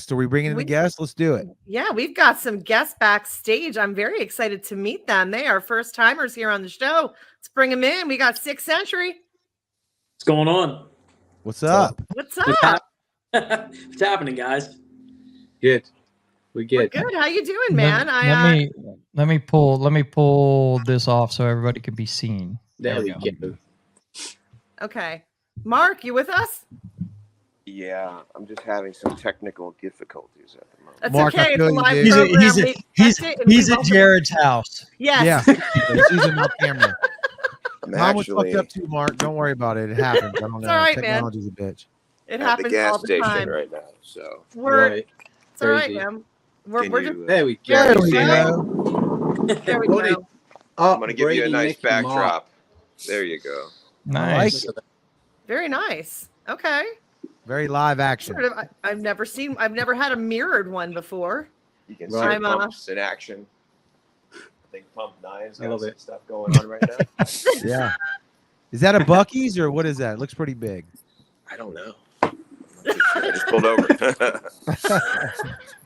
next? Are we bringing in the guests? Let's do it. Yeah, we've got some guests backstage. I'm very excited to meet them. They are first timers here on the show. Let's bring them in. We got 6th Century. What's going on? What's up? What's up? What's happening, guys? Good. We're good. We're good. How you doing, man? Let me pull this off so everybody can be seen. There we go. Okay. Mark, you with us? Yeah, I'm just having some technical difficulties at the moment. That's Mark, I okay. It's feel a you, live dude. program. He's at Jared's house. Yes. Yeah, he's using my camera. I'm Mine was actually fucked up too, Mark. Don't worry about it. It happens. I don't know. It's all right, man. Technology's a bitch. It at the happens gas all the station time. right now, so It's all right, Crazy. man. We're can just you, There we go. There we see go. there we What go. I'm gonna give you a Brady, nice Nick, and Mark. backdrop. There you go. Nice. Very nice. Okay. Very live action. Sort of, I've never had a mirrored one before. You can Right. see the pumps in action. I think Pump 9's I got love some it. stuff going on right now. Yeah. Is that a Bucky's or what is that? It looks pretty big. I don't know. I just pulled over.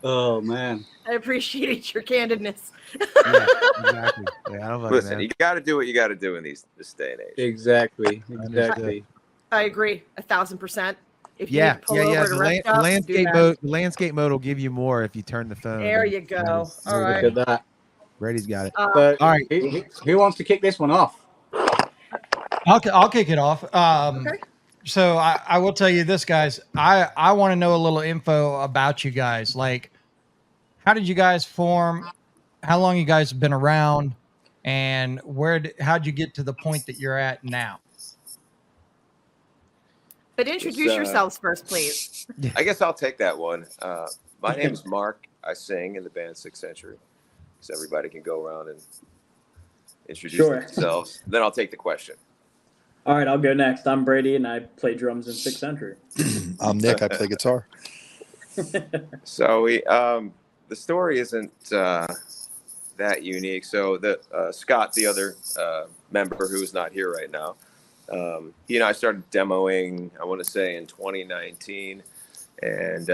Oh man. I appreciate your candidness. Yeah, exactly. Yeah, I don't fucking Listen, know. you got to do what you got to do in this day and age. Exactly. Understood. Exactly. I agree 1,000%. If you Yeah, need to pull yeah. over to The, rest the up, do landscape that. mode. The landscape mode will give you more if you turn the phone. There you go. All right. Look at that. Brady's got it. But All right. who wants to kick this one off? I'll kick it off. Okay. So I will tell you this, guys. I want to know a little info about you guys. Like, how did you guys form? How long you guys have been around? And how'd you get to the point that you're at now? But introduce It's, yourselves first, please. I guess I'll take that one. My name is Mark. I sing in the band 6th Century. So everybody can go around and introduce Sure. themselves. Then I'll take the question. All right, I'll go next. I'm Brady, and I play drums in 6th Century. I'm Nick. I play guitar. So the story isn't that unique. So the Scott, the other member who is not here right now, he and I started demoing, I want to say in 2019, and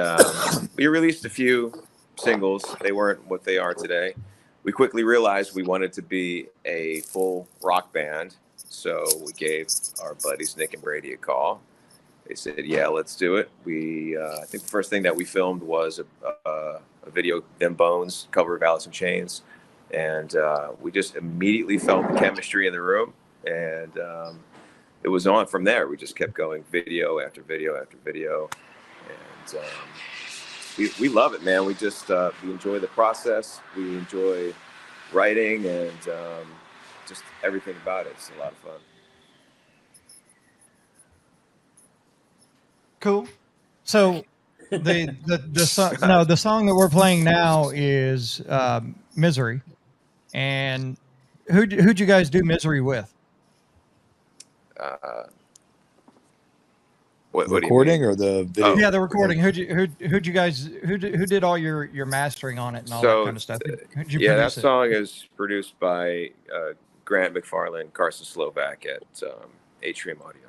we released a few singles. They weren't what they are today. We quickly realized we wanted to be a full rock band, so we gave our buddies Nick and Brady a call. They said, "Yeah, let's do it." I think the first thing that we filmed was a video, Them Bones cover of Alice in Chains, and we just immediately felt the chemistry in the room, and it was on from there. We just kept going, video after video after video, and we love it, man. We just we enjoy the process. We enjoy writing and just everything about it. It's a lot of fun. Cool. So the song that we're playing now is Misery. And who'd you guys do Misery with? What do you Recording mean? or the video? Yeah, the recording. Who did all your mastering on it and all that kind of stuff? Who'd you Yeah, that produce it? song is produced by Grant McFarlane, Carson Slovak at Atrium Audio.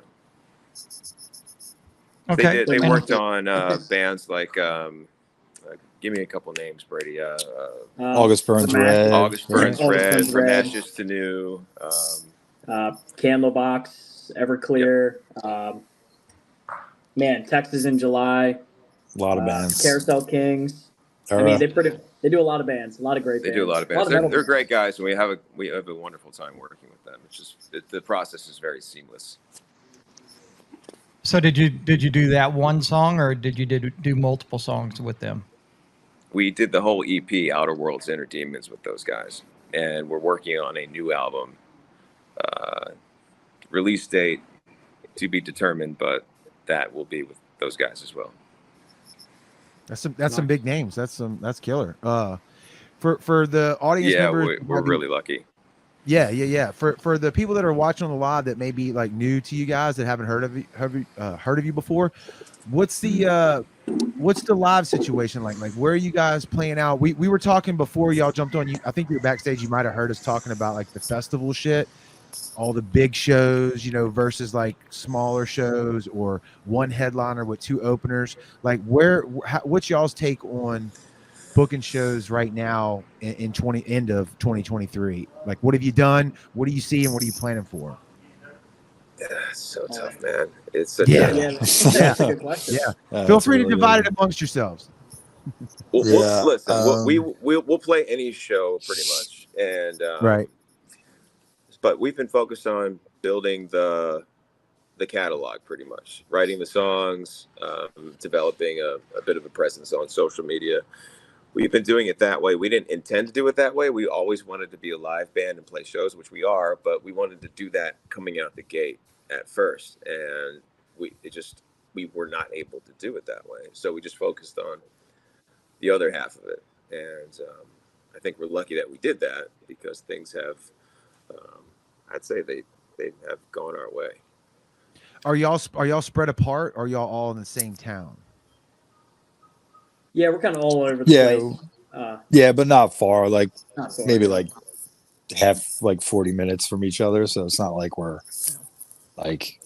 Okay. They And- worked on bands like, give me a couple names, Brady. August Burns Red. August Burns August Red, Burns From Red. Ashes to New. Candlebox, Everclear. Man, Texas in July. A lot of bands. Carousel Kings. I Era. mean, they do a lot of bands, a lot of great They bands. do a lot of bands. They're great guys, and we have a wonderful time working with them. It's just the process is very seamless. So did you do that one song, or did you do multiple songs with them? We did the whole EP, Outer Worlds, Inner Demons, with those guys, and we're working on a new album. Release date to be determined, but that will be with those guys as well. That's some big names. That's killer. For the audience Yeah, members, we're really lucky. Yeah. For the people that are watching on the live that may be like new to you guys that haven't heard of you before, what's the live situation like? Like, where are you guys playing out? We were talking before y'all jumped on. I think you were backstage. You might have heard us talking about like the festival shit. all the big shows, versus like smaller shows or one headliner with two openers? Like what's y'all's take on booking shows right now in end of 2023? Like what have you done? What do you see and what are you planning for? It's so tough, man. It's such Yeah. Yeah, that's a good question. Yeah. Feel free to divide it amongst yourselves. Listen, we'll play any show pretty much, and Right. But we've been focused on building the catalog pretty much, writing the songs, developing a bit of a presence on social media. We've been doing it that way. We didn't intend to do it that way. We always wanted to be a live band and play shows, which we are, but we wanted to do that coming out the gate at first, and we were not able to do it that way. So we just focused on the other half of it, and I think we're lucky that we did that because things have, I'd say they have gone our way. Are y'all spread apart? Or are y'all all in the same town? Yeah, we're kind of all over the place. Yeah, but not far. Like Not far. maybe like 40 minutes from each other. So it's not like we're like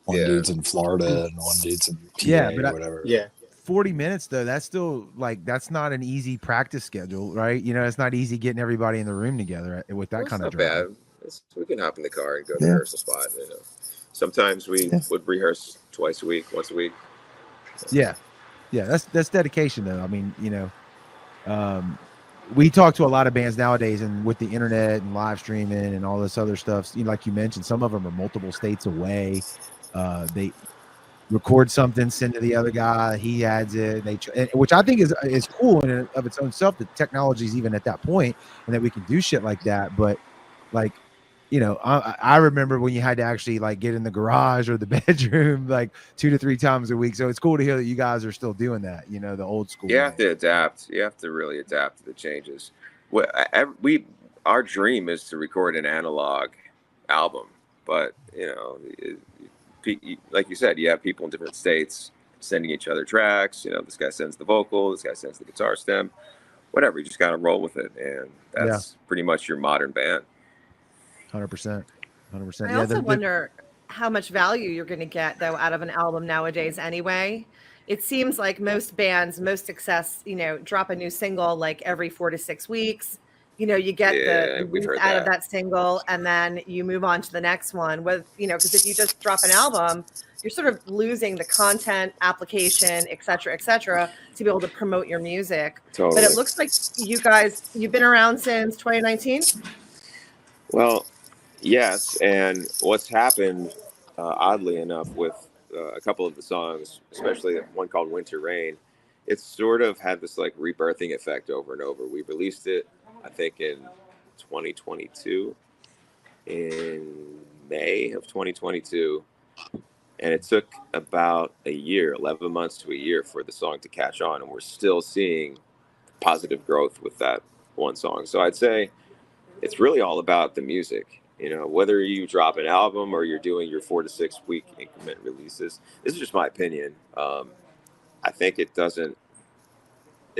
one dude's in Florida and one dude's in PA or whatever. Yeah. 40 minutes though, that's still like, that's not an easy practice schedule, right? It's not easy getting everybody in the room together with that kind of drive. Bad. We can hop in the car and go to the rehearsal spot. Sometimes we would rehearse twice a week, once a week. Yeah, that's dedication though. I mean, we talk to a lot of bands nowadays, and with the internet and live streaming and all this other stuff, like you mentioned, some of them are multiple states away. They record something, send to the other guy, he adds it, which I think is cool in and of its own self, that technology is even at that point and that we can do shit like that. But like, I remember when you had to actually like get in the garage or the bedroom like 2 to 3 times a week. So it's cool to hear that you guys are still doing that, the old school. You have to adapt. You have to really adapt to the changes. Our dream is to record an analog album, but like you said, you have people in different states sending each other tracks. This guy sends the vocal, this guy sends the guitar stem, whatever. You just got to roll with it, and that's pretty much your modern band. 100%. I also wonder how much value you're going to get though out of an album nowadays. Anyway, it seems like most bands, most success, drop a new single like every 4 to 6 weeks. You get the youth out of that single, and then you move on to the next one. With because if you just drop an album, you're sort of losing the content, application, et cetera, to be able to promote your music. Totally. But it looks like you've been around since 2019. Well, yes, and what's happened, oddly enough, with a couple of the songs, especially one called Winter Rain, it's sort of had this like rebirthing effect over and over. We released it, I think, in 2022, in May of 2022, and it took about a year, 11 months to a year for the song to catch on, and we're still seeing positive growth with that one song. So I'd say it's really all about the music. Whether you drop an album or you're doing your 4 to 6 week increment releases. This is just my opinion. I think it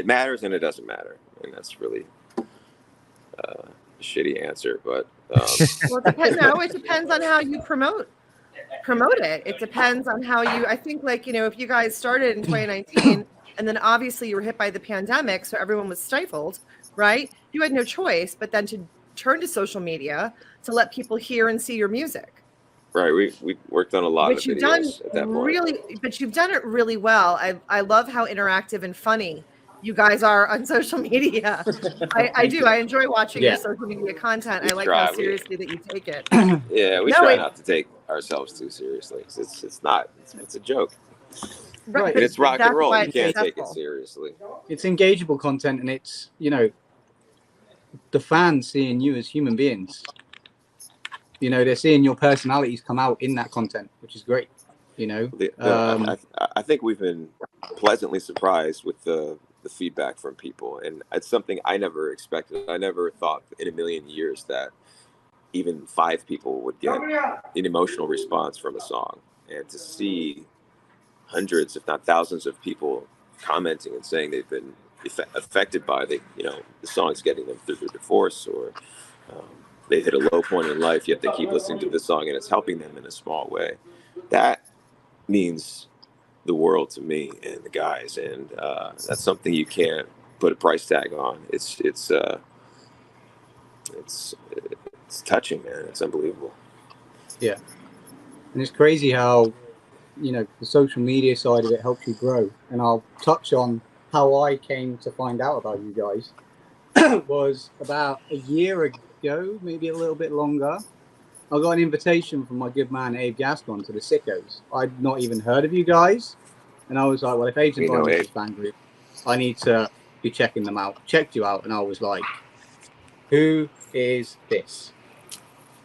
matters and it doesn't matter. And that's really a shitty answer, but well, it depends on how you promote it. It depends on how I think like, if you guys started in 2019 and then obviously you were hit by the pandemic, so everyone was stifled, right? You had no choice but then to turn to social media to let people hear and see your music. Right. We worked on a lot of videos at that point. But you've done it really well. I love how interactive and funny you guys are on social media. I do. I enjoy watching your social media content. I like how seriously that you take it. Yeah, we try not to take ourselves too seriously. It's a joke. Right. And it's rock and roll. You can't take it seriously. It's engageable content, and it's the fans seeing you as human beings. They're seeing your personalities come out in that content, which is great. I think we've been pleasantly surprised with the feedback from people, and it's something I never expected. I never thought in a million years that even 5 people would get an emotional response from a song, and to see hundreds, if not thousands, of people commenting and saying they've been affected by the songs getting them through their divorce or they hit a low point in life, yet they keep listening to this song and it's helping them in a small way. That means the world to me and the guys, and that's something you can't put a price tag on. It's touching, man. It's unbelievable. Yeah, and it's crazy how, you know, the social media side of it helps you grow. And I'll touch on how I came to find out about you guys. Was about a year ago, maybe a little bit longer. I got an invitation from my good man Abe Gascon to the Sickos. I'd not even heard of you guys, and I was like, well, if Abe's invited me to this fan group, I need to be checking them out. Checked you out, and I was like, who is this?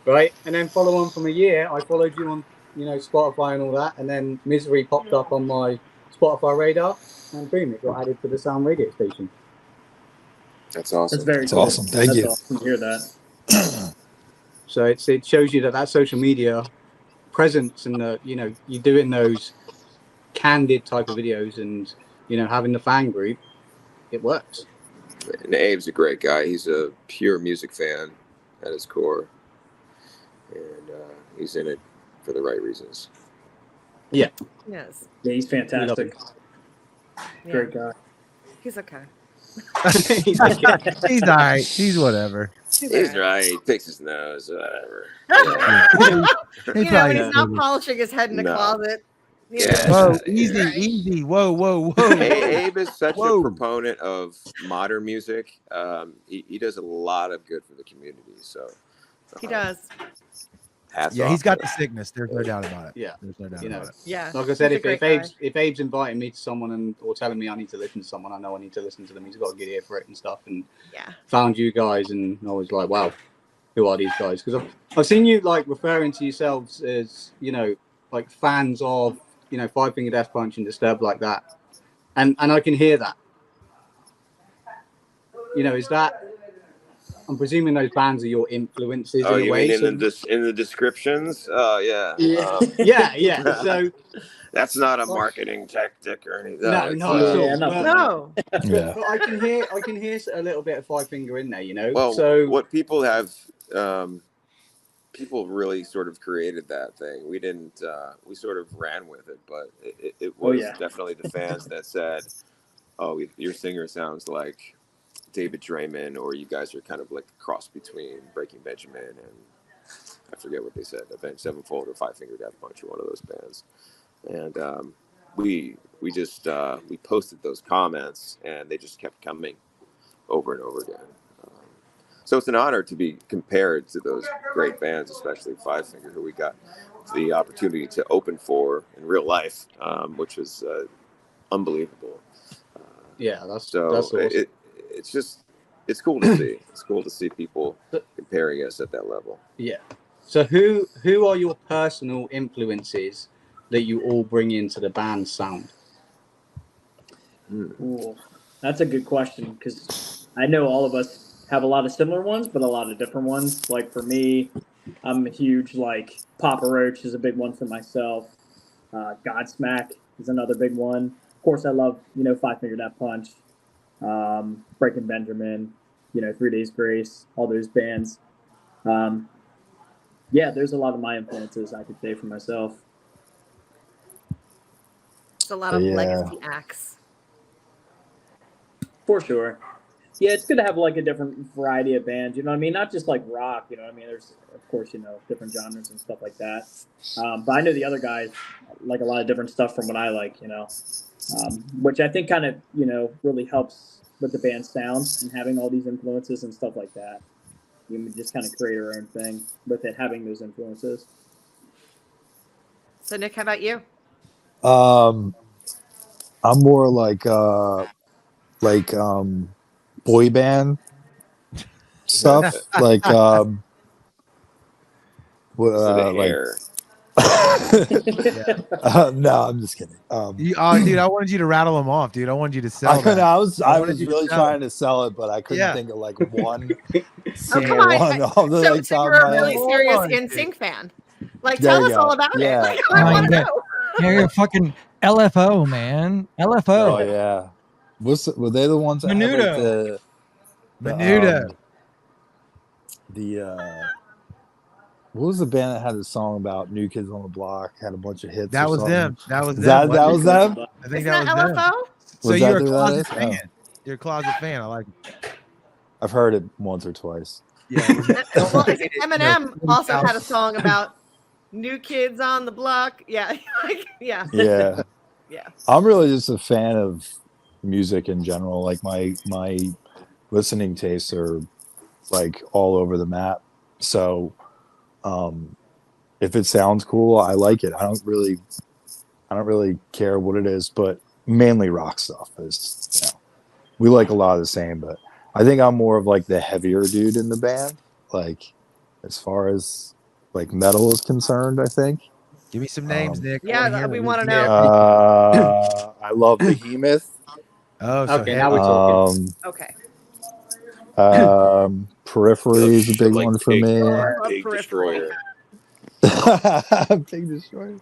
Right? And then follow on from a year, I followed you on, you know, Spotify and all that, and then Misery popped up on my Spotify radar, and boom, it got added to the Sound radio station. That's awesome. That's very That's cool. awesome. Thank That's you. Awesome to hear that. So it shows you that social media presence and the, you know, you doing those candid type of videos and, you know, having the fan group, it works. And Abe's a great guy. He's a pure music fan at his core, and he's in it for the right reasons. Yes. Yeah, he's fantastic. Yeah. Great guy. He's okay. He's like, He's all right. He's whatever. He's right. He picks his nose, whatever. He You know, probably when he's not doesn't. polishing his head in the No. closet. You know. Yeah. Whoa, Yeah. easy, Right. easy. Whoa. Abe is such Whoa. a proponent of modern music. He does a lot of good for the community. So He does. hats Yeah, off he's got to the him. sickness. There's no doubt about it. Yeah. There's no doubt You know, about it. Yeah. like I said, He's a if great guy. Abe's inviting me to someone and or telling me I need to listen to someone, I know I need to listen to them. He's got a good ear for it and stuff. And Yeah. found you guys, and I was like, wow, who are these guys? Because I've seen you like referring to yourselves as, you know, like fans of, you know, Five Finger Death Punch and Disturbed like that, and I can hear that. You know, is that? I'm presuming those bands are your influences Oh, in a you way. mean So, in the descriptions? Oh, yeah. yeah. So That's not a marketing tactic or anything. no, it's, not at all. Yeah, But- No. Yeah. but I can hear a little bit of Five Finger in there. You know. Well, so what people have, people really sort of created that thing. We didn't. We sort of ran with it, but it Oh, was yeah. definitely the fans that said, "Oh, your singer sounds like David Draymond, or you guys are kind of like a cross between Breaking Benjamin and I forget what they said, Avenged Sevenfold or Five Finger Death Punch or one of those bands." And we just we posted those comments, and they just kept coming over and over again. So it's an honor to be compared to those great bands, especially Five Finger, who we got the opportunity to open for in real life, which was unbelievable. yeah, that's So awesome. it's cool to see. It's cool to see people comparing us at that level. Yeah. So who are your personal influences that you all bring into the band's sound? Ooh, that's a good question, because I know all of us have a lot of similar ones, but a lot of different ones. Like for me, I'm a huge, like, Papa Roach is a big one for myself. Godsmack is another big one. Of course, I love, you know, Five Finger Death Punch, Breaking Benjamin, you know, 3 Days Grace, all those bands. Yeah, there's a lot of my influences I could say for myself. It's a lot of Yeah. legacy acts. For sure. Yeah, it's good to have like a different variety of bands, you know what I mean? Not just like rock, you know what I mean? There's, of course, you know, different genres and stuff like that. But I know the other guys like a lot of different stuff from what I like, you know, which I think kind of, you know, really helps with the band's sound and having all these influences and stuff like that. You can just kind of create your own thing with it, having those influences. So Nick, how about you? I'm more like boy band stuff. like So the like hair. no, I'm just kidding. Dude, I wanted you to rattle them off, dude. I wanted you to sell I them. was wanted you to really sell trying to sell it, but I couldn't Yeah. think of like one single come on. one off the So, like, so top you're of a my really head. serious Hold on, NSYNC fan. Like, There tell you us go. all about Yeah. it. Like, I Oh, want to yeah. know. Yeah, you're fucking LFO, man. LFO. Oh yeah, were they the ones that had, like, Menudo. the Menudo. what was the band that had a song about New Kids on the Block? Had a bunch of hits. That or was something? them. That was them. That wasn't was it? them. I think Isn't that that was them. LFO? So Was you're that a who that closet is? Oh. fan. You're a closet fan. I like it. I've heard it once or twice. Yeah. Well, I think Eminem also had a 40,000. song about new kids on the block. Yeah, like, yeah, Yeah. yeah. I'm really just a fan of music in general. Like my listening tastes are like all over the map. So if it sounds cool, I like it. I don't really care what it is, but mainly rock stuff is, you know, we like a lot of the same, but I think I'm more of like the heavier dude in the band. Like as far as like metal is concerned, I think. Give me some names, Nick. I Yeah, wanna hear we it. wanna Who's know. there? I love Behemoth. Oh, so Okay, heavy. now we're talking. Okay. Periphery is a big Like one for Big- me. Oh, I love Big Periphery. Destroyer. Big Destroyer.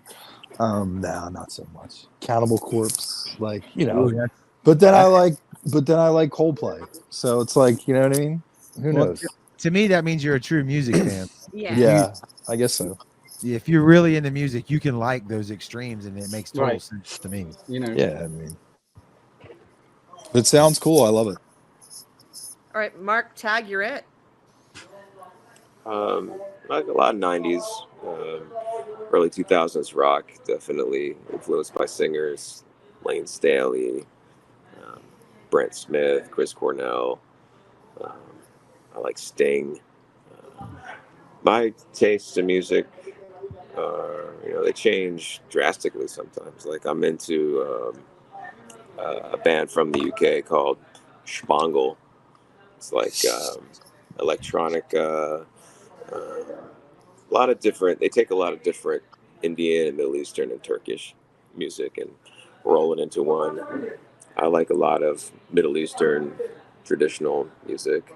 No, not so much. Cannibal Corpse, like, you know. Ooh, that's- But then I like Coldplay. So it's like, you know what I mean? Who Well, knows? to me, that means you're a true music fan. Yeah. Yeah, I guess so. If you're really into music, you can like those extremes, and it makes total Right. sense to me. You know. Yeah, I mean, it sounds cool. I love it. All right, Mark, tag, you're it. Like a lot of 90s, early 2000s rock, definitely influenced by singers, Lane Staley, Brent Smith, Chris Cornell. I like Sting. My tastes in music, they change drastically sometimes. Like I'm into a band from the UK called Spangle. It's like electronic. A lot of different. They take a lot of different Indian and Middle Eastern and Turkish music and roll it into one. I like a lot of Middle Eastern traditional music.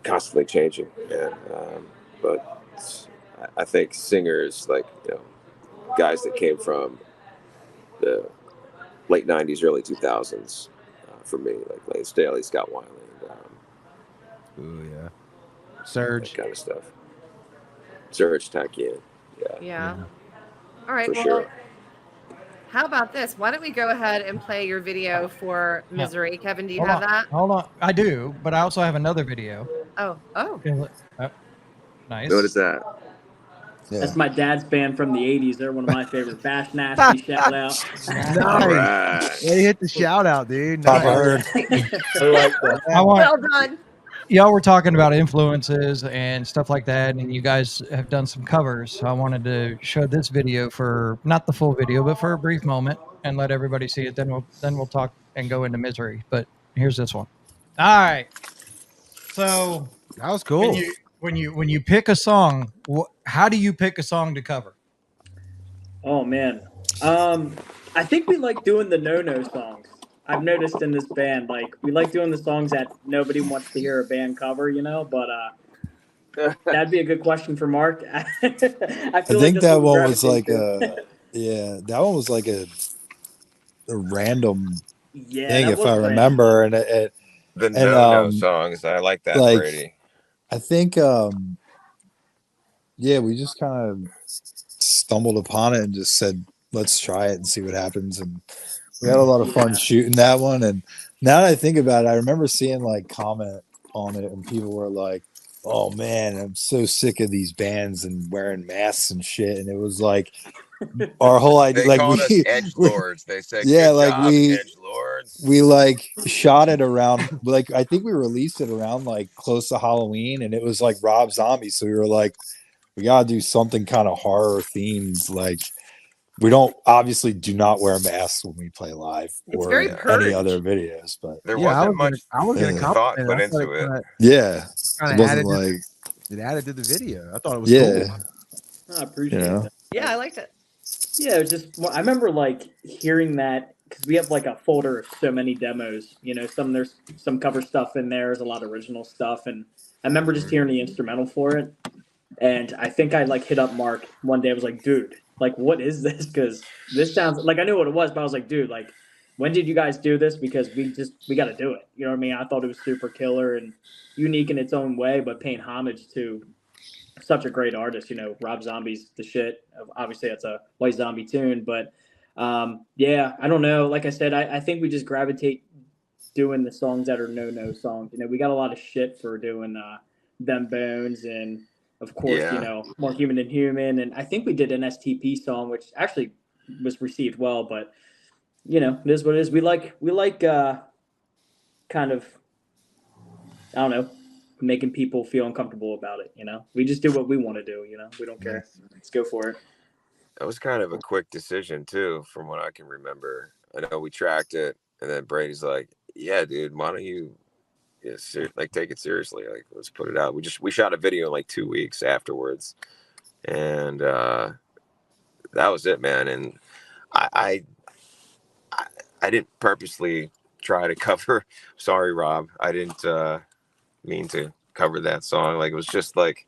Constantly changing, man. But I think singers like guys that came from the late '90s, early 2000s, for me, like Lane Staley, Scott Weiland, Ooh, yeah. Surge. that kind of stuff. Serge Tankian, Yeah. All right. for Well, sure. how about this? Why don't we go ahead and play your video for Misery? Kevin, do you Hold have on, that? hold on. I do, but I also have another video. Oh. Okay, nice. What is that? Yeah. That's my dad's band from the '80s. They're one of my favorites. Bash Nasty, shout out. Nice. All right. They hit the shout out, dude. Papa Nice. Heard. I like that. I want Well done. y'all were talking about influences and stuff like that, and you guys have done some covers. So I wanted to show this video for not the full video, but for a brief moment, and let everybody see it. Then we'll talk and go into Misery. But here's this one. All right. So That was cool. when you pick a song, how do you pick a song to cover? Oh man, I think we like doing the no-no songs. I've noticed in this band, like we like doing the songs that nobody wants to hear a band cover, But that'd be a good question for Mark. I think that one was like that one was like a random thing, if I remember, and it The no songs. I like that, like, Brady. I think we just kind of stumbled upon it and just said, let's try it and see what happens. And we had a lot of fun shooting that one. And now that I think about it, I remember seeing like comment on it and people were like, oh man, I'm so sick of these bands and wearing masks and shit. And it was like our whole idea, They like called us edgelords. They said, yeah, "Good like job, edgelords." we like shot it around, like I think we released it around like close to Halloween, and it was like Rob Zombie. So we were like, we gotta do something kind of horror themed. Like we obviously do not wear masks when we play live It's or very any Purge. other videos, but There Yeah, I wasn't much was gonna thought compliment put it. I thought into it. kinda- yeah, kinda it wasn't added to- like it added to the video. I thought it was yeah, cool. I appreciate you know. that. Yeah, I liked it. Yeah, it was just I remember like hearing that because we have like a folder of so many demos. There's some cover stuff in there. There's a lot of original stuff, and I remember just hearing the instrumental for it. And I think I like hit up Mark one day. I was like, dude, like, what is this? Because this sounds like I knew what it was, but I was like, dude, like, when did you guys do this? Because we got to do it. You know what I mean? I thought it was super killer and unique in its own way, but paying homage to such a great artist. You know, Rob Zombie's the shit. Obviously, that's a White Zombie tune, but yeah, I don't know. Like I said, I think we just gravitate doing the songs that are no songs. You know, we got a lot of shit for doing Them Bones and of course, Yeah. you know, More Human Than Human. And I think we did an STP song, which actually was received well, but you know, it is what it is. We like kind of, I don't know, making people feel uncomfortable about it. You know, we just do what we want to do. You know, we don't care. Let's go for it. That was kind of a quick decision too, from what I can remember. I know we tracked it, and then Brady's like, "Yeah, dude, why don't you, like, take it seriously? Like, let's put it out." We shot a video in like 2 weeks afterwards, and that was it, man. And I didn't purposely try to cover. Sorry, Rob, I didn't mean to cover that song. Like, it was just like,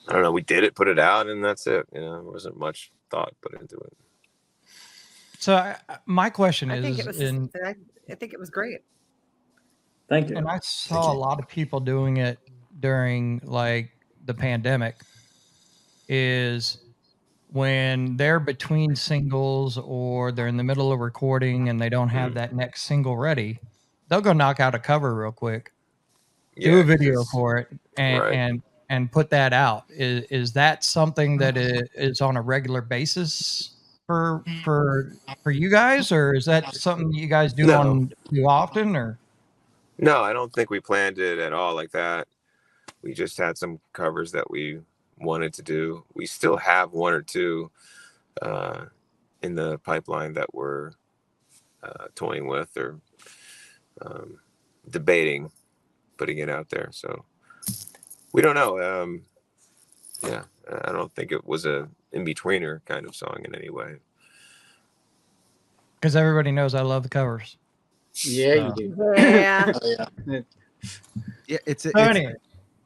I don't know. We did it, put it out, and that's it. You know, there wasn't much thought put into it. So my question I think is, it was. I think it was great. Thank you. and I saw a lot of people doing it during like the pandemic, is when they're between singles or they're in the middle of recording and they don't have that next single ready, they'll go knock out a cover real quick, do a video for it, and right. and put that out. Is that something that is on a regular basis for you guys, or is that something you guys do No. too often, or? No, I don't think we planned it at all like that. We just had some covers that we wanted to do. We still have one or two in the pipeline that we're toying with or debating putting it out there. So we don't know. Yeah, I don't think it was a in-betweener kind of song in any way. Because everybody knows I love the covers. Yeah, you do. Yeah. Yeah, it's Funny.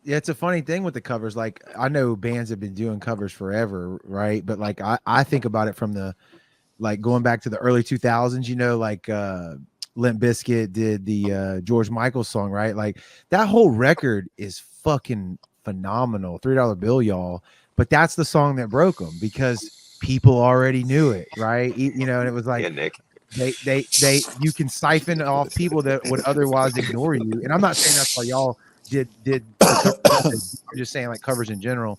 yeah, it's a funny thing with the covers. Like, I know bands have been doing covers forever, right? But like, I think about it from the, like, going back to the early 2000s, you know, like Limp Bizkit did the George Michael song, right? Like, that whole record is fucking phenomenal. $3 Bill, y'all. But that's the song that broke them because people already knew it, right? You know, and it was like, Yeah, Nick. they you can siphon off people that would otherwise ignore you. And I'm not saying that's why y'all did I'm just saying, like, covers in general,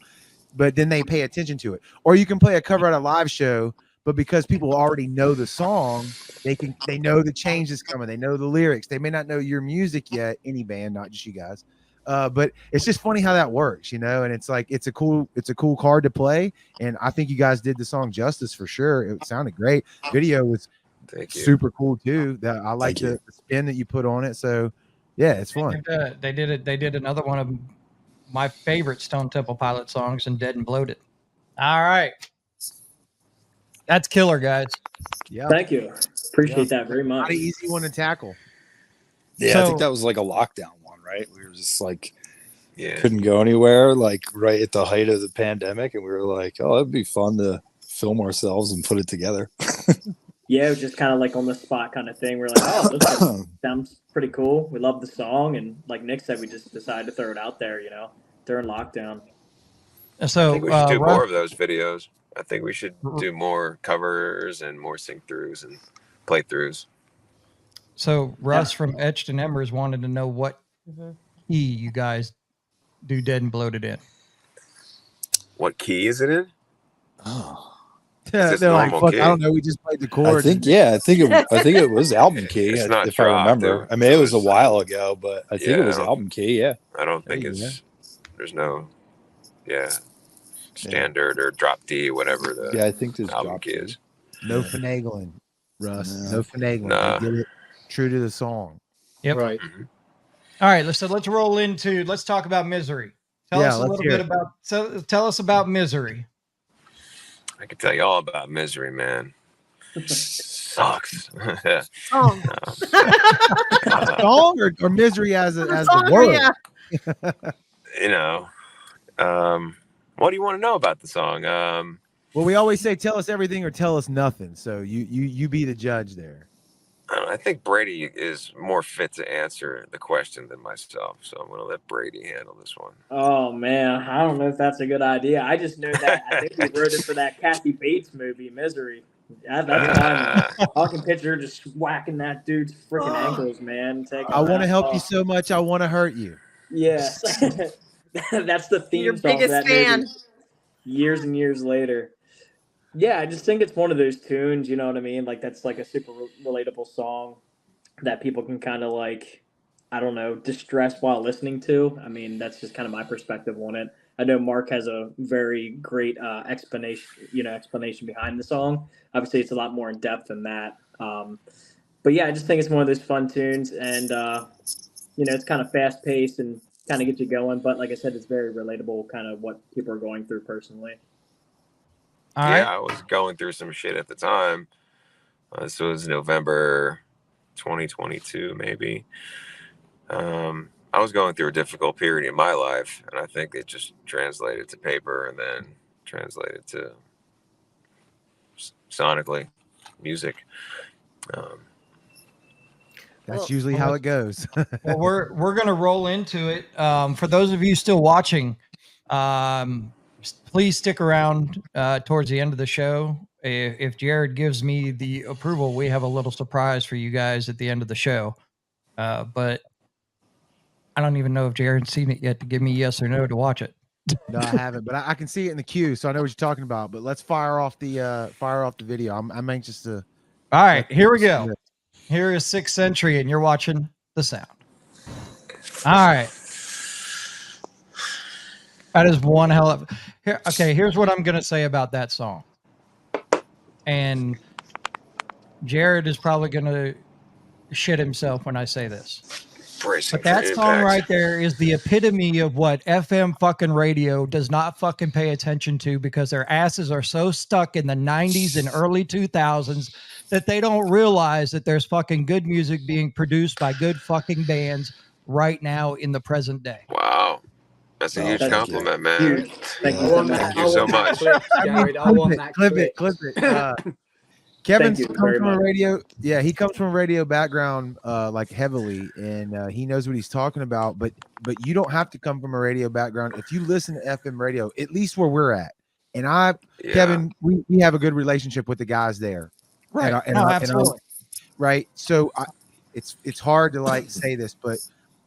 but then they pay attention to it. Or you can play a cover at a live show, but because people already know the song, they know the change is coming, they know the lyrics, they may not know your music yet, any band, not just you guys, but it's just funny how that works, you know. And it's like, it's a cool card to play, and I think you guys did the song justice for sure. It sounded great. Video was Thank you. super cool too. That I like the spin that you put on it. So yeah, it's fun. They did another one of my favorite Stone Temple Pilot songs, and Dead and Bloated. All right, that's killer, guys. Yeah, Thank you. Appreciate that very much. not an easy one to tackle. Yeah, I So- think that was like a lockdown one, right? We were just like, Yeah. couldn't go anywhere, like right at the height of the pandemic, and we were like, oh, it'd be fun to film ourselves and put it together. Yeah, it was just kind of like on the spot kind of thing. We're like, oh, this sounds pretty cool. We love the song, and like Nick said, we just decided to throw it out there, you know, during lockdown. So I think we should do Russ- more of those videos. I think we should do more covers and more sync throughs and playthroughs. So Russ from Etched and Embers wanted to know what key you guys do Dead and Bloated in. What key is it in? Oh. Yeah, this they're like, normal fuck, key? I don't know. We just played the I chords. think it was album key, It's not if I dropped, remember. though. I mean, it was a It was- while ago, but I think Yeah, it was I don't- album key. Yeah, I don't think Yeah. it's. There's no. Yeah. Standard or drop D, whatever the yeah, I think there's album drop key key. is. No finagling, Russ. No. No finagling. Nah. They did it true to the song. Yep. Right. All right, let's roll into. Let's talk about Misery. Tell Yeah, us a let's little hear bit it. about. So tell us about Misery. I can tell you all about Misery, man. Sucks. Yeah. Oh, Song or misery as the song, word. yeah. You know, what do you want to know about the song? Well, we always say, tell us everything or tell us nothing. So you be the judge there. I think Brady is more fit to answer the question than myself, so I'm going to let Brady handle this one. Oh man, I don't know if that's a good idea. I just know that I think we wrote it for that Kathy Bates movie, Misery. That's mine. I can picture her just whacking that dude's freaking ankles, man. I want to help you so much. I want to hurt you. Yes, that's the theme Your song for biggest that fan. movie. Years and years later. Yeah, I just think it's one of those tunes. You know what I mean? Like that's like a super relatable song that people can kind of like, I don't know, distress while listening to. I mean, that's just kind of my perspective on it. I know Mark has a very great explanation behind the song. Obviously, it's a lot more in depth than that. But yeah, I just think it's one of those fun tunes, and it's kind of fast paced and kind of gets you going. But like I said, it's very relatable, kind of what people are going through personally. All right. I was going through some shit at the time. This was November 2022, maybe. I was going through a difficult period in my life, and I think it just translated to paper and then translated to sonically music. That's usually how it goes. Well, we're gonna roll into it. For those of you still watching, please stick around towards the end of the show. If Jared gives me the approval, we have a little surprise for you guys at the end of the show. But I don't even know if Jared's seen it yet to give me yes or no to watch it. No, I haven't, but I can see it in the queue, so I know what you're talking about. But let's fire off the video. I'm anxious to. All right, here we go. Here is 6th Century, and you're watching The Sound. All right. That is one hell of... Here, okay, here's what I'm going to say about that song. And Jared is probably going to shit himself when I say this. But that song right there is the epitome of what FM fucking radio does not fucking pay attention to, because their asses are so stuck in the 90s and early 2000s that they don't realize that there's fucking good music being produced by good fucking bands right now in the present day. Wow. That's a huge compliment, man. Huge. Thank you so much. Clip it. Kevin comes from a radio. Yeah, he comes from a radio background, like heavily, and he knows what he's talking about. But you don't have to come from a radio background if you listen to FM radio, at least where we're at. And Kevin, we have a good relationship with the guys there. Right. Absolutely. Right. So it's hard to like say this, but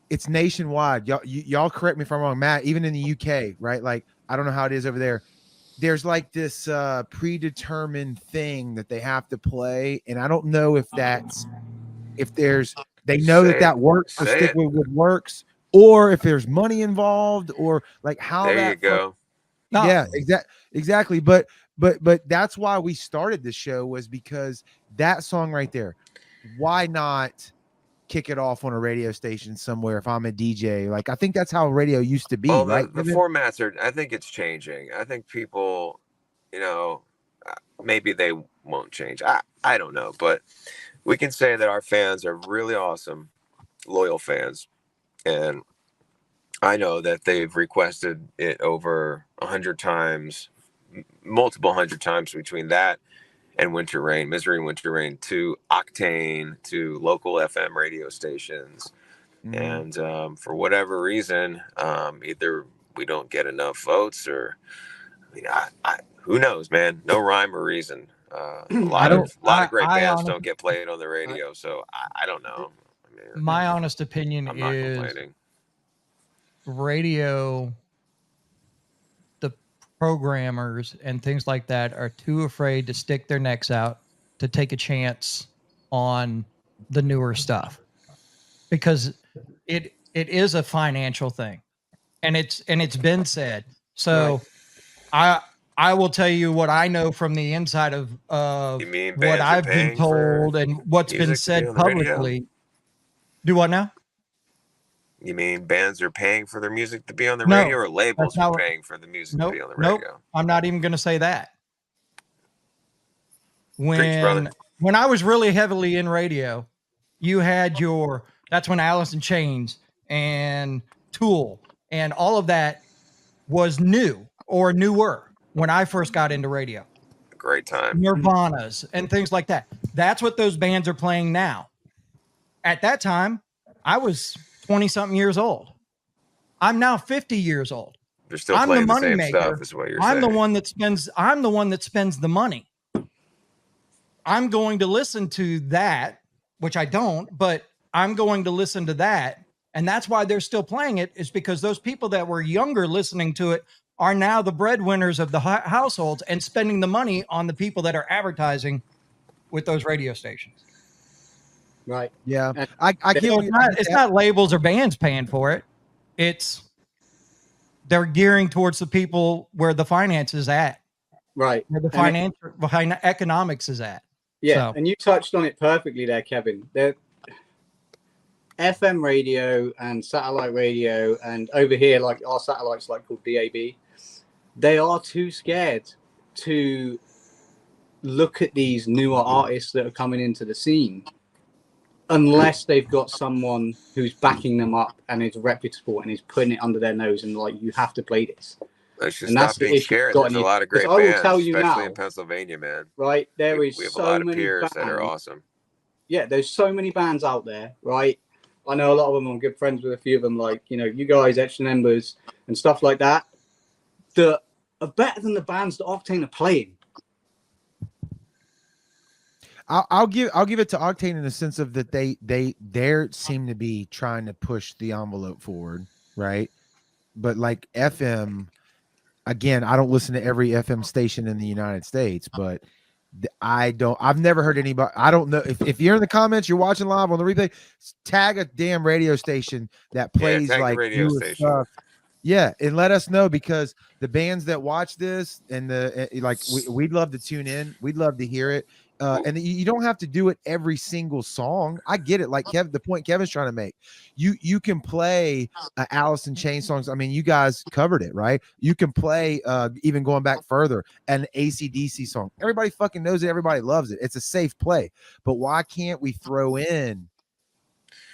it's nationwide. Y'all correct me if I'm wrong, Matt. Even in the UK, right? Like I don't know how it is over there. There's like this predetermined thing that they have to play, and I don't know if they know that works, so stick with what works, or if there's money involved, or like how there you go. No. Yeah, exactly. But that's why we started this show, was because that song right there. Why not kick it off on a radio station somewhere if I'm a DJ? Like I think that's how radio used to be, right? The formats are, I think it's changing. I think people, maybe they won't change. I don't know, but we can say that our fans are really awesome, loyal fans. And I know that they've requested it over 100 times, multiple 100 times between that and Winter Rain, Misery and Winter Rain, to Octane, to local FM radio stations. And for whatever reason, either we don't get enough votes, or who knows, man? No rhyme or reason. A lot of great bands don't get played on the radio, so I don't know. My honest opinion I'm not is complaining. Radio, the programmers and things like that are too afraid to stick their necks out to take a chance on the newer stuff, because it is a financial thing, and it's been said. So I will tell you what I know from the inside of what I've been told and what's been said publicly. Do what now? You mean bands are paying for their music to be on the radio, or labels are paying for the music to be on the radio? Nope, I'm not even going to say that. When I was really heavily in radio, you had that's when Alice in Chains and Tool and all of that was new or newer when I first got into radio. Great time. Nirvana's and things like that. That's what those bands are playing now. at that time, I was 20 something years old. I'm now 50 years old. They're still I'm playing the the same moneymaker. stuff, is what you're I'm saying. the one that spends the money. I'm going to listen to that, which I don't, but I'm going to listen to that. And that's why they're still playing it, is because those people that were younger listening to it are now the breadwinners of the households and spending the money on the people that are advertising with those radio stations. Right. Yeah, And I So can't. it's not labels or bands paying for it. It's they're gearing towards the people where the finance is at, right. where the And financial behind economics is at. Yeah, So. and you touched on it perfectly there, Kevin. The FM radio and satellite radio, and over here, like our satellites, like called DAB, they are too scared to look at these newer artists that are coming into the scene unless they've got someone who's backing them up and is reputable and is putting it under their nose and like, you have to play this. They should And that's stop the being issue scared. got There's in a you. lot of great Because I will bands, tell you especially now, in Pennsylvania, man. right? There We is have a so lot of many peers that are bands. awesome. Yeah, there's so many bands out there, right? I know a lot of them. I'm good friends with a few of them, like, you know, you guys, Extra Numbers and stuff like that, that are better than the bands that Octane are playing. I'll give it to Octane in the sense of that they seem to be trying to push the envelope forward, right? But like FM, again, I don't listen to every FM station in the United States, but I've never heard anybody. I don't know if you're in the comments, you're watching live on the replay, tag a damn radio station that plays tag the like radio newer station. stuff. Yeah, and let us know, because the bands that watch this and we'd love to tune in. We'd love to hear it. And you don't have to do it every single song. I get it. Like the point Kevin's trying to make, you can play Alice in Chains songs. I mean, you guys covered it, right? You can play even going back further, an AC/DC song. Everybody fucking knows it. Everybody loves it. It's a safe play. But why can't we throw in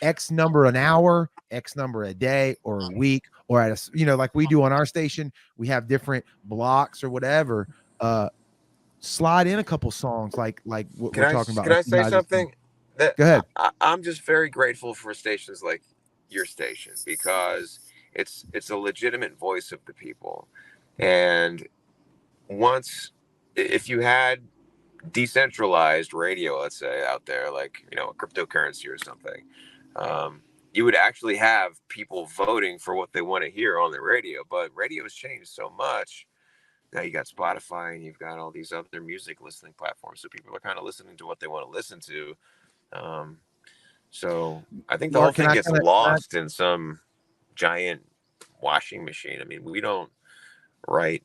X number an hour, X number a day or a week, or at a, like we do on our station, we have different blocks or whatever. Slide in a couple songs like what we're talking about. Can I say something? Go ahead. I'm just very grateful for stations like your station, because it's a legitimate voice of the people. And if you had decentralized radio, let's say, out there, like, cryptocurrency or something, you would actually have people voting for what they want to hear on the radio. But radio has changed so much. Now you got Spotify and you've got all these other music listening platforms. So people are kind of listening to what they want to listen to. So I think the whole thing gets lost in some giant washing machine. I mean, we don't write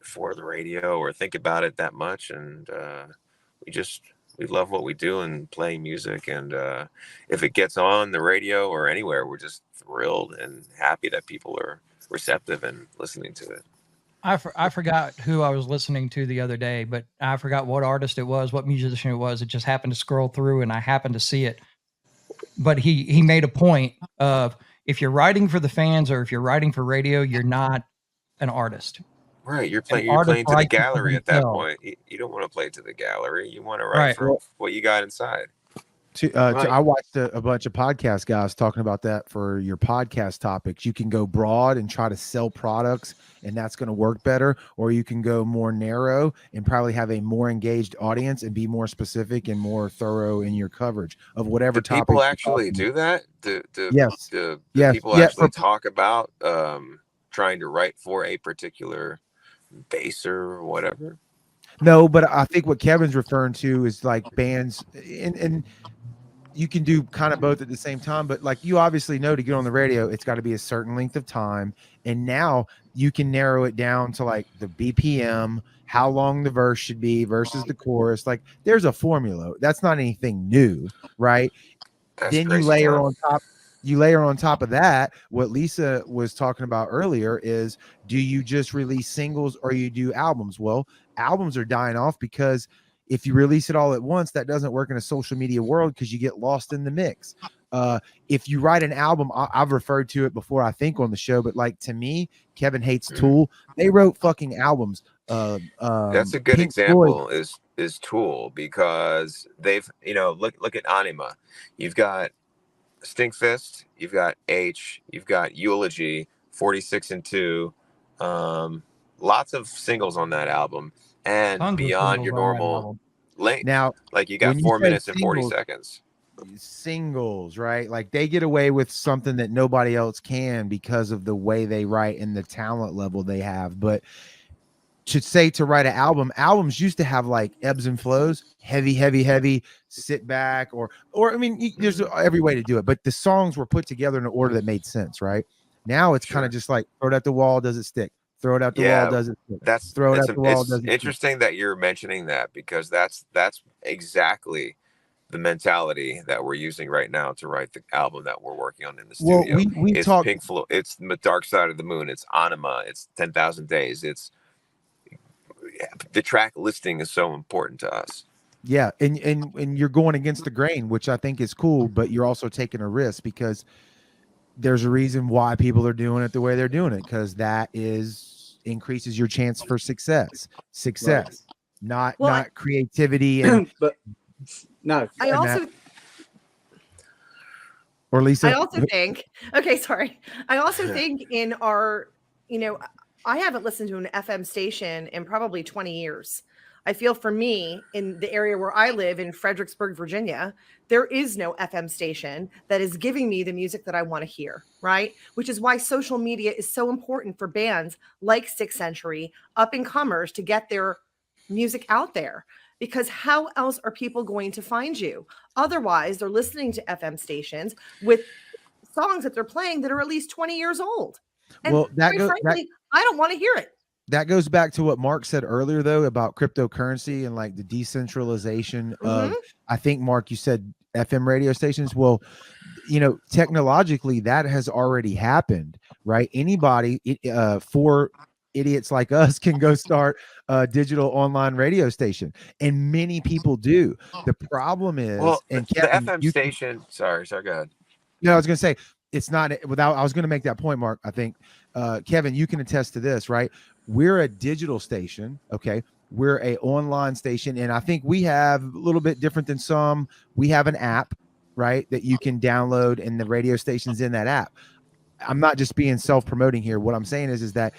for the radio or think about it that much. And we love what we do and playing music. And if it gets on the radio or anywhere, we're just thrilled and happy that people are receptive and listening to it. I forgot who I was listening to the other day, but I forgot what artist it was, what musician it was. It just happened to scroll through and I happened to see it. But he made a point of, if you're writing for the fans or if you're writing for radio, you're not an artist. Right. You're playing to the gallery at that point. You don't want to play to the gallery. You want to write for what you got inside. I watched a bunch of podcast guys talking about that for your podcast topics. You can go broad and try to sell products, and that's going to work better, or you can go more narrow and probably have a more engaged audience and be more specific and more thorough in your coverage of whatever topic. People actually do that? Yes. People actually talk about trying to write for a particular baser or whatever? No, but I think what Kevin's referring to is like bands, and you can do kind of both at the same time. But like, you obviously know, to get on the radio, it's got to be a certain length of time. And now you can narrow it down to like the BPM, how long the verse should be versus the chorus. Like, there's a formula. That's not anything new, right? Then you layer on top of that, what Lisa was talking about earlier is, do you just release singles or you do albums? Well, albums are dying off because if you release it all at once, that doesn't work in a social media world because you get lost in the mix. If you write an album, I've referred to it before, I think, on the show, but like, to me, Kevin hates Tool. They wrote fucking albums. That's a good Pink example Floyd. is Tool, because they've, look at Anima. You've got Stinkfist, you've got H, you've got Eulogy, 46 and 2. Lots of singles on that album, and Tons of beyond singles your on that normal album. length. Now, Like you got when you 4 said minutes and 40 singles, seconds. singles, right? Like they get away with something that nobody else can because of the way they write and the talent level they have. But to write an albums used to have like ebbs and flows, heavy, sit back, or I mean, there's every way to do it. But the songs were put together in an order that made sense, right? Now it's kind of just like throw it at the wall, does it stick? Throw it out the wall, does it stick? That's Throw it it's, at the wall, it's does it stick? interesting that you're mentioning that, because that's exactly the mentality that we're using right now to write the album that we're working on in the Well, studio. we It's talked. Pink Floyd, it's the Dark Side of the Moon, it's Anima, it's 10,000 Days. It's the track listing is so important to us. Yeah, and you're going against the grain, which I think is cool, but you're also taking a risk because there's a reason why people are doing it the way they're doing it, because that increases your chance for success, not Well, not creativity and But no, I and also or Lisa. I also think, okay, sorry. I also think in our, I haven't listened to an FM station in probably 20 years. I feel for me in the area where I live in Fredericksburg, Virginia, there is no FM station that is giving me the music that I want to hear, right? Which is why social media is so important for bands like Sixth Century, up and comers, to get their music out there. Because how else are people going to find you? Otherwise, they're listening to FM stations with songs that they're playing that are at least 20 years old. And Well, frankly, I don't want to hear it. that goes back to what Mark said earlier, though, about cryptocurrency and like the decentralization of, I think, Mark, you said FM radio stations. Well, technologically, that has already happened, right? Anybody, for idiots like us, can go start a digital online radio station, and many people do. The problem is, and the Kevin, FM station. Sorry, go ahead. No, I was going to say it's not without. I was going to make that point, Mark. I think, Kevin, you can attest to this, right? We're a digital station, okay? We're a online station, and I think we have a little bit different than some. We have an app, right, that you can download, and the radio station's in that app. I'm not just being self-promoting here. What I'm saying is that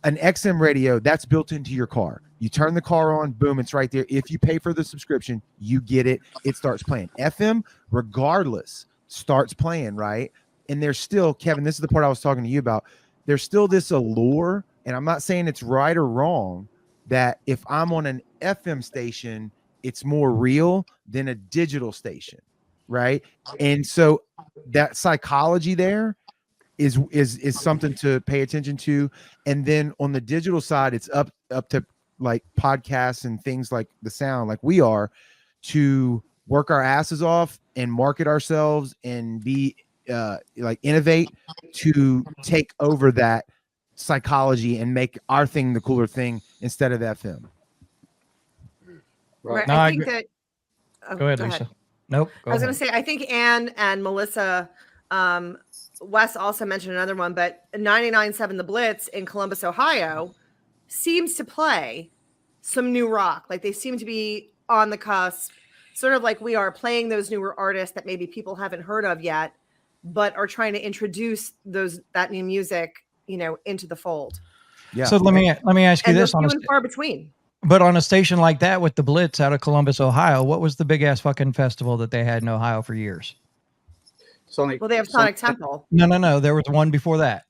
an XM radio, that's built into your car. You turn the car on, boom, it's right there. If you pay for the subscription, you get it. It starts playing. FM, regardless, starts playing, right? And there's still, Kevin, this is the part I was talking to you about. There's still this allure, and I'm not saying it's right or wrong, that if I'm on an FM station, it's more real than a digital station, right? And so that psychology there is something to pay attention to. And then on the digital side, it's up to like podcasts and things like The Sound, like we are, to work our asses off and market ourselves and be like innovate to take over that psychology and make our thing the cooler thing instead of FM. Right. No, I think that. Oh, Go ahead, Lisa. Nope. I was going to say, I think Ann and Melissa, Wes also mentioned another one, but 99.7 The Blitz in Columbus, Ohio, seems to play some new rock. Like they seem to be on the cusp, sort of like we are, playing those newer artists that maybe people haven't heard of yet, but are trying to introduce that new music, into the fold. Yeah. So let me ask you And this: they're few and far between. But on a station like that with the Blitz out of Columbus, Ohio, what was the big ass fucking festival that they had in Ohio for years? Sonic. Well, they have Sonic Temple. No. There was one before that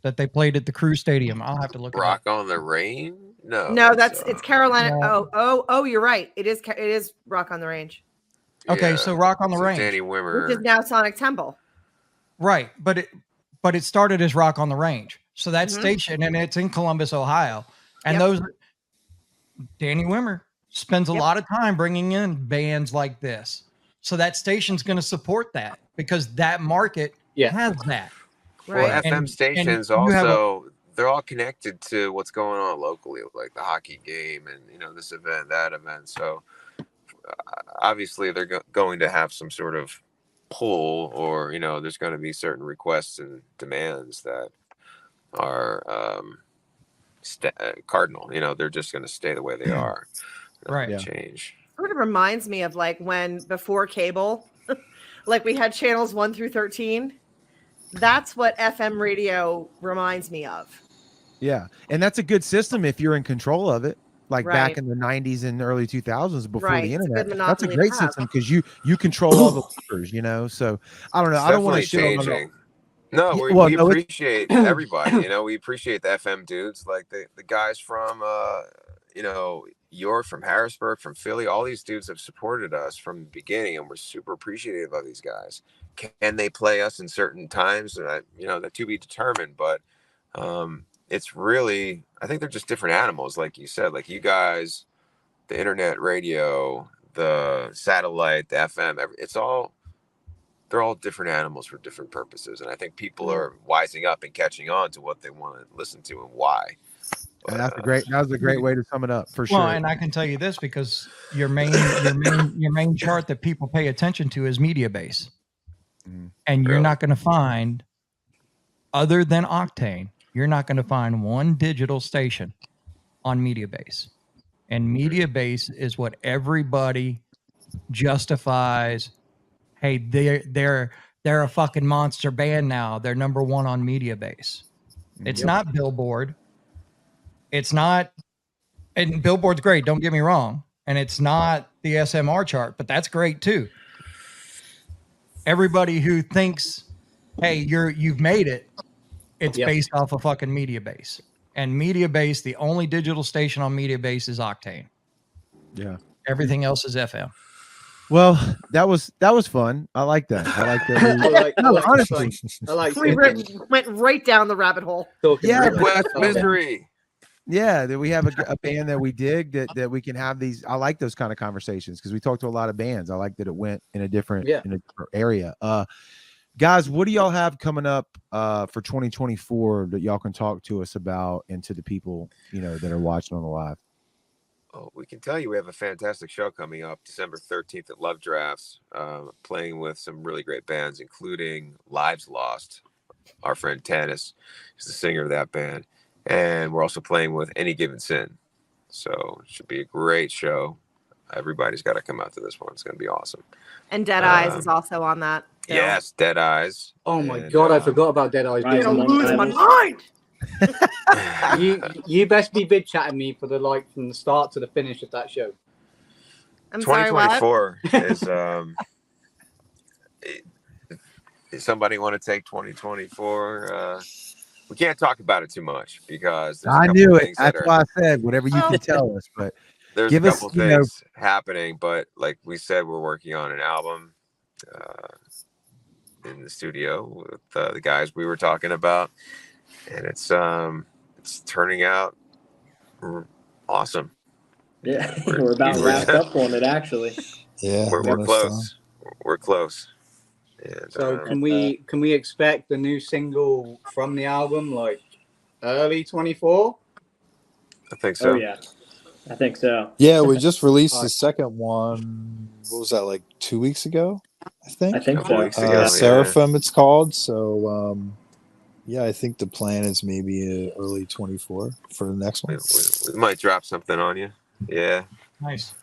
they played at the Crew Stadium. I'll have to look. Rock on the Range? No. No, it's Carolina. No. Oh, you're right. It is Rock on the Range. Okay, so Rock on the Range, Danny Wimmer. Which is now Sonic Temple. right? But it started as Rock on the Range. So that station, and it's in Columbus, Ohio, and those Danny Wimmer spends a lot of time bringing in bands like this. So that station's going to support that because that market has that. Well, Right. FM stations and you have also, they're all connected to what's going on locally, like the hockey game and, this event, that event. So obviously they're going to have some sort of pull, or, there's going to be certain requests and demands that are cardinal. They're just going to stay the way they are. Right. Change. Sort of reminds me of like when before cable, like we had channels 1 through 13. That's what FM radio reminds me of. Yeah, and that's a good system if you're in control of it. Like Right. back in the 90s and early 2000s before Right, the it's a good internet. That's a monopoly to great have. system because you control all the levers, So I don't know. It's I don't want to definitely shit on changing. No, Yeah, we, well, we no, it- appreciate everybody. We appreciate the FM dudes, like the guys from York, from Harrisburg, from Philly. All these dudes have supported us from the beginning, and we're super appreciative of these guys. Can they play us in certain times? That to be determined. But it's really, I think they're just different animals, like you said. Like you guys, the internet radio, the satellite, the FM, they're all different animals for different purposes. And I think people are wising up and catching on to what they want to listen to and why. But, that was a great way to sum it up for Well, sure. and I can tell you this because your main chart that people pay attention to is media base. And you're Really? not going to find, other than Octane, you're not going to find one digital station on media base. And media base is what everybody justifies. Hey, they're a fucking monster band now. They're number one on media base. It's not Billboard. It's not, and Billboard's great, don't get me wrong. And it's not the SMR chart, but that's great too. Everybody who thinks, hey, you've made it, it's based off of fucking media base. And media base, the only digital station on media base is Octane. Yeah. Everything else is FM. Well, that was fun. I like that. I like that. No, honestly. We went right down the rabbit hole. Yeah, Midwest Misery. Yeah, that we have a band that we dig that we can have these. I like those kind of conversations because we talked to a lot of bands. I like that it went in a different area. Guys, what do y'all have coming up for 2024 that y'all can talk to us about and to the people that are watching on the live? Oh, we can tell you we have a fantastic show coming up December 13th at Love Drafts, playing with some really great bands, including Lives Lost. Our friend Tanis is the singer of that band. And we're also playing with Any Given Sin. So it should be a great show. Everybody's got to come out to this one. It's going to be awesome. And Dead Eyes is also on that. too. Yes, Dead Eyes. Oh my God, I forgot about Dead Eyes. Right. I'm gonna lose my mind. You best be vid chatting me for from the start to the finish of that show. I'm sorry, what? 2024 is somebody want to take 2024? We can't talk about it too much because there's a I couple knew it. things that That's why I said whatever you can tell us. But there's give a us, couple things happening. But like we said, we're working on an album in the studio with the guys we were talking about, and it's turning out awesome. Yeah, we're about wrapped up on it actually. Yeah, We're almost close. We're close. And, So can we expect the new single from the album early 24? I think so. Oh yeah, I think so. Yeah, we just released the second one. What was that, 2 weeks ago? I think. I think Couple so. weeks ago, yeah. Seraphim, it's called. So, I think the plan is maybe early 24 for the next one. We might drop something on you. Yeah. Nice.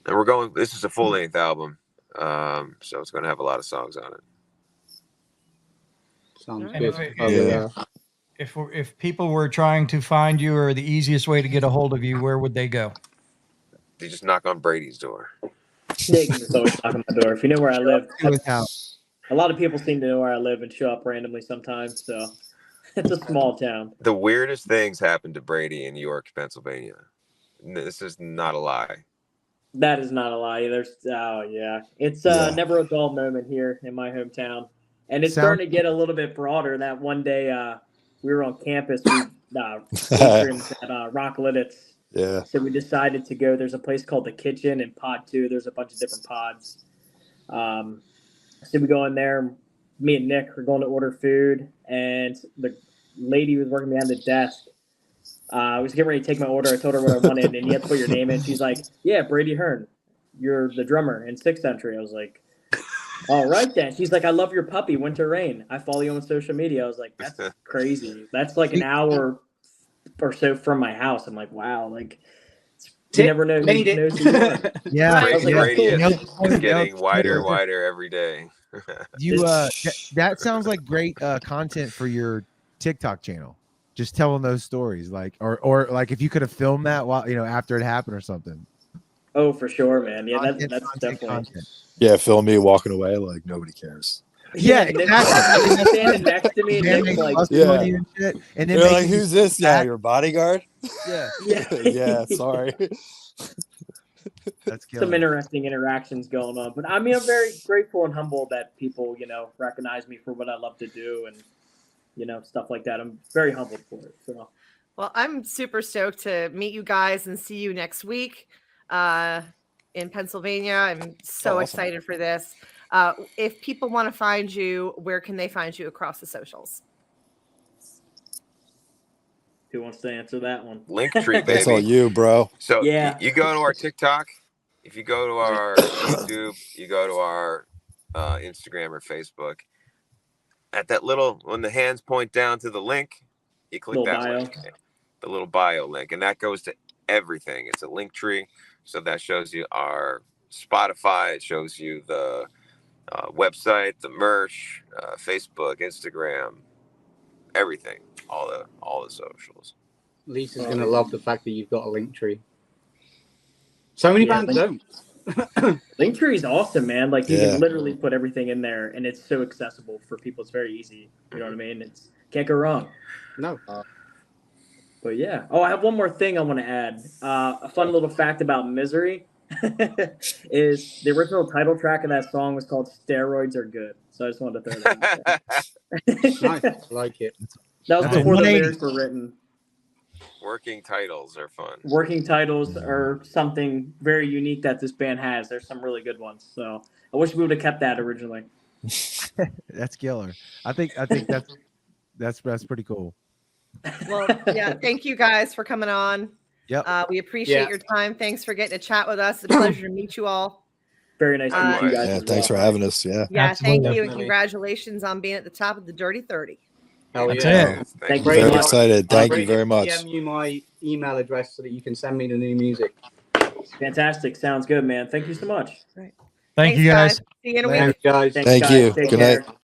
And we're going. This is a full length album, so it's going to have a lot of songs on it. Sounds And good. if people were trying to find you, or the easiest way to get a hold of you, where would they go? You just knock on Brady's door. Yeah, you can just always knock on my door. If you know where I live, to his house. a lot of people seem to know where I live and show up randomly sometimes. So it's a small town. The weirdest things happened to Brady in York, Pennsylvania. This is not a lie. That is not a lie. It's never a dull moment here in my hometown, and it's starting to get a little bit broader. That one day we were on campus, we rooms at Rock Lidditz. Yeah. So we decided to go. There's a place called the Kitchen in Pod 2. There's a bunch of different pods. So we go in there. Me and Nick are going to order food, and the lady who was working behind the desk was getting ready to take my order. I told her what I wanted, and you have to put your name in. She's like, "Yeah, Brady Hearn, you're the drummer in Sixth Century." I was like, "All right then." She's like, "I love your puppy, Winter Rain. I follow you on social media." I was like, "That's crazy. That's like an hour or so from my house." I'm like, "Wow, it's You never know who Made it. knows who you are. Yeah, Right. I was like, yeah. that's cool. Radius is getting wider and Twitter. wider every day. You that sounds like great content for your TikTok channel. Just telling those stories, like, or like if you could have filmed that while after it happened or something. Oh, for sure, man. Yeah, that's Content, definitely. content. Yeah, film me walking away like nobody cares. Yeah, Nick's exactly. standing next to me. Man, Nick's they like, busting on you and shit, and then You're like, making you who's this now? back. Your bodyguard? Yeah, Yeah, sorry. that's some killing. interesting interactions going on. But I mean, I'm very grateful and humbled that people, recognize me for what I love to do and, stuff like that. I'm very humbled for it. So, Well, I'm super stoked to meet you guys and see you next week in Pennsylvania. I'm so Awesome. excited for this. If people want to find you, where can they find you across the socials? who wants to answer that one? Linktree, That's all baby. you, bro. So Yeah. you go to our TikTok. If you go to our YouTube, you go to our Instagram or Facebook. At that when the hands point down to the link, you click Little that bio. link, the little bio link, and that goes to everything. It's a link tree, so that shows you our Spotify. It shows you the website, the merch, Facebook, Instagram, everything, all the socials. Lisa's gonna love the fact that you've got a link tree. So many Yeah, bands don't. Linktree is awesome, man. Like you Yeah. can literally put everything in there, and it's so accessible for people. It's very easy. You know what I mean? It's can't go wrong. No. But yeah. Oh, I have one more thing I want to add. A fun little fact about Misery is the original title track of that song was called "Steroids Are Good." So I just wanted to throw that out there. Nice. I like it. That was That's a before the 180. lyrics were written. Working titles are fun. Working titles are something very unique that this band has. There's some really good ones. So I wish we would have kept that originally. That's killer. I think that's pretty cool. Well, yeah, thank you guys for coming on. Yep. We appreciate Yeah. your time. Thanks for getting to chat with us. It's a pleasure to meet you all. Very nice to meet you guys. Yeah, as thanks well. for having us. Yeah. Yeah, thank Absolutely. you. And Definitely. congratulations on being at the top of the Dirty 30. Hell That's yeah. it. Thank you Very Very much. excited. Thank I'll you very much. DM you my email address so that you can send me the new music. Fantastic. Sounds good, man. Thank you so much. Thank Thanks, you guys. See you in a week. Thanks, guys. Thanks, Thank guys. you. Take Good care. night.